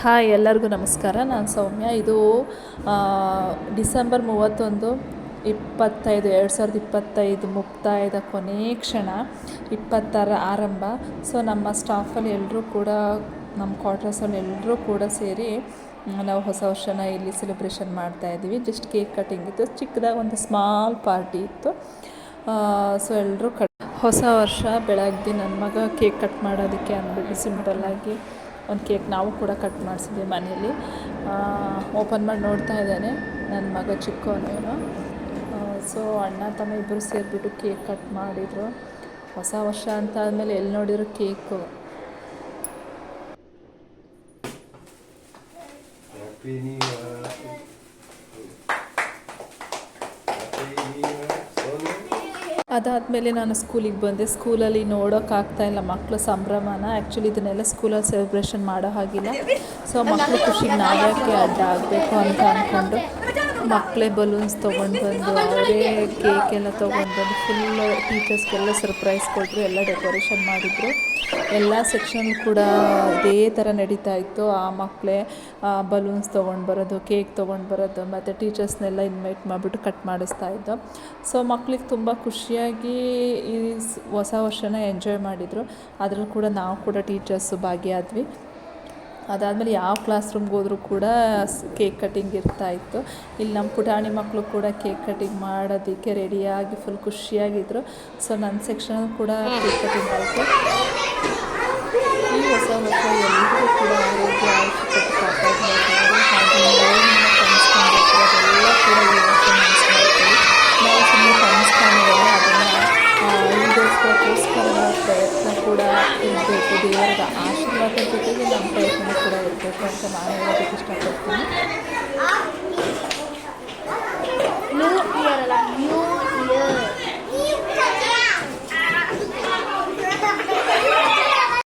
Hi, ಎಲ್ಲರಿಗೂ ನಮಸ್ಕಾರ. ನಾನು ಸೌಮ್ಯ. ಇದು ಡಿಸೆಂಬರ್ 31, 2025 ಮುಕ್ತಾಯದ ಕೊನೆ ಕ್ಷಣ, 26 ಆರಂಭ. ಸೊ ನಮ್ಮ ಸ್ಟಾಫಲ್ಲಿ ಎಲ್ಲರೂ ಕೂಡ, ನಮ್ಮ ಕ್ವಾರ್ಟರ್ಸಲ್ಲಿ ಎಲ್ಲರೂ ಕೂಡ ಸೇರಿ ನಾವು ಹೊಸ ವರ್ಷನ ಇಲ್ಲಿ ಸೆಲೆಬ್ರೇಷನ್ ಮಾಡ್ತಾಯಿದ್ದೀವಿ. ಜಸ್ಟ್ ಕೇಕ್ ಕಟ್ಟಿಂಗ್ ಇತ್ತು, ಚಿಕ್ಕದಾಗಿ ಒಂದು ಸ್ಮಾಲ್ ಪಾರ್ಟಿ ಇತ್ತು. ಸೊ ಎಲ್ಲರೂ ಹೊಸ ವರ್ಷ ಬೆಳಗ್ಗೆ ನನ್ನ ಮಗ ಕೇಕ್ ಕಟ್ ಮಾಡೋದಕ್ಕೆ ಅಂದ್ಬಿಟ್ಟು ಸಿಂಪಲ್ಲಾಗಿ ಒಂದು ಕೇಕ್ ನಾವು ಕೂಡ ಕಟ್ ಮಾಡಿಸಿದ್ವಿ ಮನೇಲಿ. ಓಪನ್ ಮಾಡಿ ನೋಡ್ತಾ ಇದ್ದಾನೆ ನನ್ನ ಮಗ, ಚಿಕ್ಕವನೇನು. ಸೊ ಅಣ್ಣ ತಮ್ಮ ಇಬ್ಬರು ಸೇರಿಬಿಟ್ಟು ಕೇಕ್ ಕಟ್ ಮಾಡಿದರು. ಹೊಸ ವರ್ಷ ಅಂತ ಆದಮೇಲೆ ಎಲ್ಲಿ ನೋಡಿದ್ರು ಕೇಕು. ಅದಾದಮೇಲೆ ನಾನು ಸ್ಕೂಲಿಗೆ ಬಂದೆ. ಸ್ಕೂಲಲ್ಲಿ ನೋಡೋಕ್ಕಾಗ್ತಾಯಿಲ್ಲ ಮಕ್ಕಳ ಸಂಭ್ರಮನ. ಆ್ಯಕ್ಚುಲಿ ಇದನ್ನೆಲ್ಲ ಸ್ಕೂಲಲ್ಲಿ ಸೆಲೆಬ್ರೇಷನ್ ಮಾಡೋ ಹಾಗಿಲ್ಲ. ಸೊ ಮಕ್ಕಳು ಖುಷಿಗೆ ನಾವ್ಯಾಕೆ ಅಡ್ಡ ಆಗಬೇಕು ಅಂತ ಅಂದ್ಕೊಂಡು ಮಕ್ಕಳೇ ಬಲೂನ್ಸ್ ತೊಗೊಂಡು ಬಂದು, ಅವರೇ ಕೇಕೆಲ್ಲ ತೊಗೊಂಡು ಬಂದು ಫುಲ್ ಟೀಚರ್ಸ್ಗೆಲ್ಲ ಸರ್ಪ್ರೈಸ್ ಕೊಟ್ಟರು. ಎಲ್ಲ ಡೆಕೋರೇಷನ್ ಮಾಡಿದರು. ಎಲ್ಲ ಸೆಕ್ಷನ್ ಕೂಡ ಇದೇ ಥರ ನಡೀತಾ ಇತ್ತು. ಆ ಮಕ್ಕಳೇ ಬಲೂನ್ಸ್ ತೊಗೊಂಡು ಬರೋದು, ಕೇಕ್ ತೊಗೊಂಡು ಬರೋದು, ಮತ್ತು ಟೀಚರ್ಸ್ನೆಲ್ಲ ಇನ್ವೈಟ್ ಮಾಡಿಬಿಟ್ಟು ಕಟ್ ಮಾಡಿಸ್ತಾಯಿದ್ದು. ಸೊ ಮಕ್ಳಿಗೆ ತುಂಬ ಖುಷಿಯಾಗಿ ಈ ಹೊಸ ವರ್ಷನ ಎಂಜಾಯ್ ಮಾಡಿದರು. ಅದರಲ್ಲಿ ಕೂಡ ನಾವು ಕೂಡ ಟೀಚರ್ಸು ಭಾಗಿಯಾದ್ವಿ. ಅದಾದಮೇಲೆ ಯಾವ ಕ್ಲಾಸ್ ರೂಮ್ಗೆ ಹೋದರೂ ಕೂಡ ಕೇಕ್ ಕಟ್ಟಿಂಗ್ ಇರ್ತಾಯಿತ್ತು. ಇಲ್ಲಿ ನಮ್ಮ ಪುಟಾಣಿ ಮಕ್ಕಳು ಕೂಡ ಕೇಕ್ ಕಟ್ಟಿಂಗ್ ಮಾಡೋದಕ್ಕೆ ರೆಡಿಯಾಗಿ ಫುಲ್ ಖುಷಿಯಾಗಿದ್ದರು. ಸೊ ನನ್ನ ಸೆಕ್ಷನಲ್ಲಿ ಕೂಡ ಕೇಕ್ ಕಟ್ಟಿಂಗ್ ಆಯಿತು. ಈ ಹೊಸ ವರ್ಷ ಎಲ್ಲರಿಗೂ ಕೂಡ ಆರೋಗ್ಯ ಆಯುಷ್ಯತೆ ಕಾಪಾಡಬೇಕಾದ್ರೆ ಹಾಗೆ ಏನೇನು ಕನಸ್ಕೊಂಡಿರ್ತೀರೋ ಅದೆಲ್ಲ ಕೂಡ ಈ ವರ್ಷ ನೆನೆಸ್ಕೊಳ್ತೀವಿ. ನಾವು ಸುಮ್ಮನೆ ಕನಸ್ಕೊಂಡಿರಲ್ಲ, ಅದನ್ನು ಈಡೇರಿಸೋಕ್ಕೋಸ್ಕರ ಪ್ರಯತ್ನ ಕೂಡ ಇರಬೇಕು. ದೇವರ ಆಶೀರ್ವಾದ ಜೊತೆಗೆ ನಮ್ಮ ಪ್ರಯತ್ನ ಕೂಡ ಇರಬೇಕು ಅಂತ ನಾನು ಹೇಳೋದಕ್ಕೆ ಇಷ್ಟಪಡ್ತೀನಿ.